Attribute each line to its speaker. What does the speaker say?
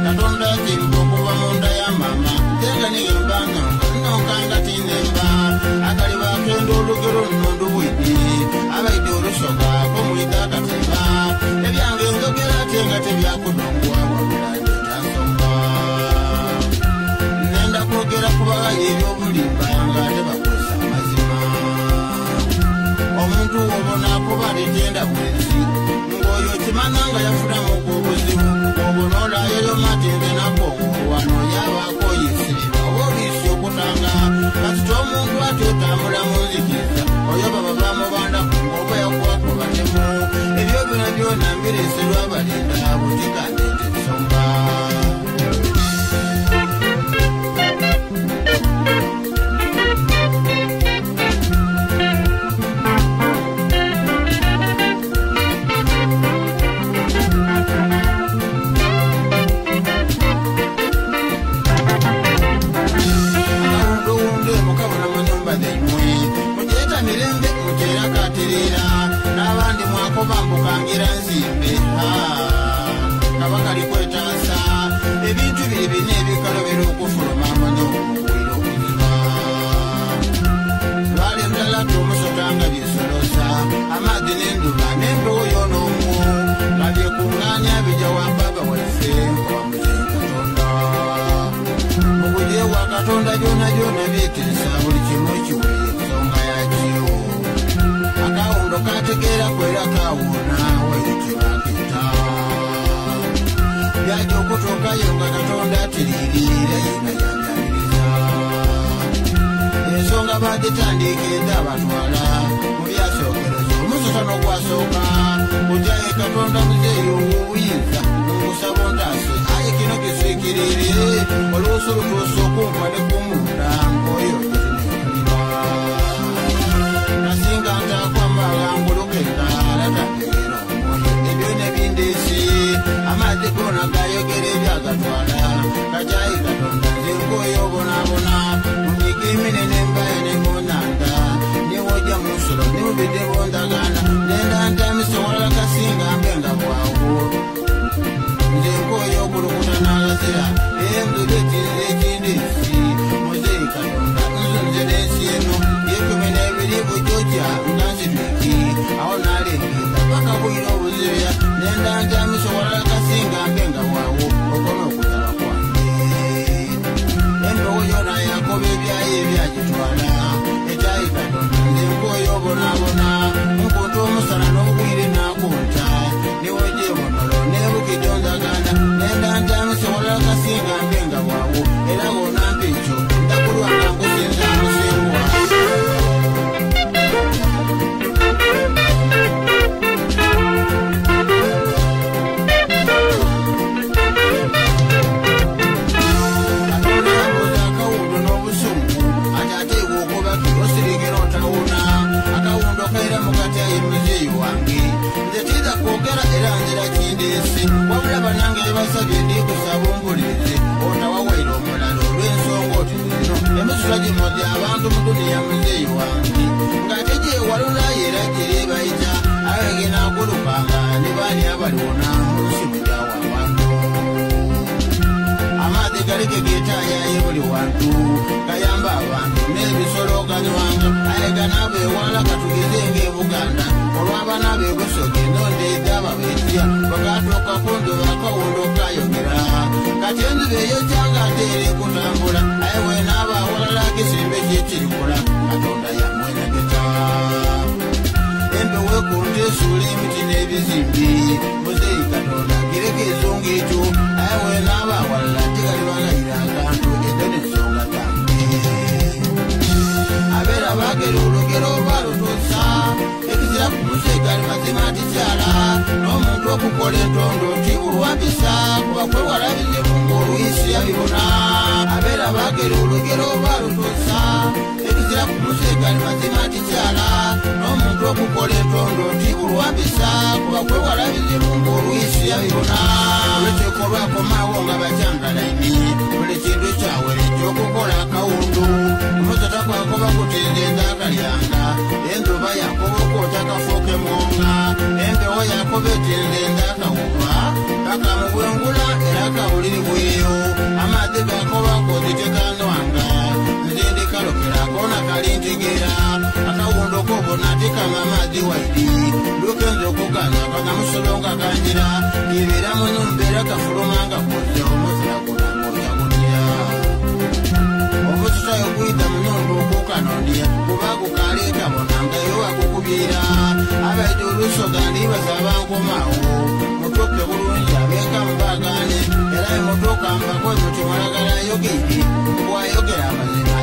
Speaker 1: katonda kimbo kuva munda ya mama tenga niyembanga nokanga tinemba akali bakendo olugero nundu bwidi abaidi olusoga komwida katemba ebyange njogera tenga tebyakudongwa wabulanje tansomba nenda kwogera kubagaye ebyobulimba nga tebakozesa amazima omuntu obona kuba letenda bwenzi ngoyo kimananga yafunamu obuzibu obonola yoyo matende nako wano yabako yesibwa obolisi okutanga kati omuntu atotambula munzikiriza oyo baba bamubanda oba yakwako batemu ebyo byona byona mbireserwa abalinda butikandete nsomba n'abandi mwakobangukangira nzimbe kabakali kwetaasa ebintu biri bine ebikalobera okufuluma amanyo omubwiro okuziba baali endala tomusotanga byesolosa amaadhi n'enduba n'empewo y'onoomu nga byekuŋŋaanya bijja wa baba waffe wamuze katonda mukuje wa katonda gyona gyona byeteesa buli kimu kiweye ensonga yakyo akawundo kategeera kwera kawona wayitibakita byajja okutuukayo nga katonda atiriirira yena yanjabiriza ensonga bagitandiika enda abatwala mu byasookerezo omusotano gwasooka kujaye katonda muzeeyo obuyinza ngusaba ontaase aye kino kisiikirire oluusi olutuusa okumva ne kumunda ngoyo nasinga ntakwambalangulukenda alatateera omwoyo ebyo nebindisi amazzi gona gayogera ebyagatwala kajayi katonda nze ngoyo obonabona mumiga eminene embaye ne munanda niwojja mu nsolo niwubidde bondagana nenda ntamise walala kasinga mbenga bwawo nze ngoyo okulukuta n'alazira embuletinze ekindisi muzeyi katonda nzunze n'ensi eno yekumi n'ebiri bujojja nanzibiki awo nalengeza paka bwira obuzibya nenda njamisa walala kasinga mbenga bwawo okome okutaba kwange empewo yona yakoba ebyayo ebyagitwala ekyayi katonda nze nkoyo obonabona nkunta omusana n'obugwire nakunta niwojja ebonolo nebukidde onzagana nenda njamisa walala kasinga mbenga bwawo era bonampa ekyo ndakulwanga nkusinza musingwa akawundo kaira mukati aye muzeeyi wange nze tiza kwogera era nzira kindesi wabula banange basabye ndikusaba ompulirize onawawaire omulala olw'ensonga oti zino emisula gimodde abantu mu duniya muzeeyi wange ng'ate gyewalula era gyeri bayita awege n'agulukanga ne baani abaliwona mu nsi mujyawa abantu amaadhi galeke geetaayaye buli wantu gayamba abantu n'ebisolo ganywanga ayega n'abeewala katugeze ng'ebuganda olw'abaana beebusoge nondeedde ababeetya bwegatuuka kunduba akawundo kayogera kati enjuba eyokyanga ate eri kutambula aye weenaaba awalala ekisimbe kyekirikola katonda yamwenegeta empewo ekunta esuula emiti n'ebizimbi muzeeyi katonda gireka ensonga ekyo aye weenaaba awalala tigali balayira akantu ezo n'ensonga zange abeera baagera olugero balutuusa ekizira ku musegali mazima tikyala n'omuntu okukola entondo nti bulwapisa kuba kwewala bizibu ng'oluyisi yabibona abeera baagera olugero balutuusa ekizira ku musegali mazima tikyala n'omuntu okukola entondo nti bulwapisa kuba kwewala bizibu ng'oluyisi yabibona olwekiko lwakomaawo nga bakyangalaini buli kintu kyawere ekyokukola akawundu omusota kwakoba kutendenga akalyanga enjuba yakoba okwota kafuuke mwonga empewo yakoba etendenga akawuba bakamubwengula era kawuliri bweyo amazzi gakobakozi teganwanga nzindi kalokera kona kalintegera akawundoko bona tekama amazzi waidi lukenza okuganya kanamusolonga kanjira ibera munyumbeera kafulumanga kujja omuzira kunamoyagunira omuzitayo kuyita munyumba okukanondia kuba kukaleka bonangayo akukubira abaita olusoga ndibaza abankomawo mutoke bulungi abeeka mubagane era emutoka mbakozi mutimwalagala yogeire bwayogera amazima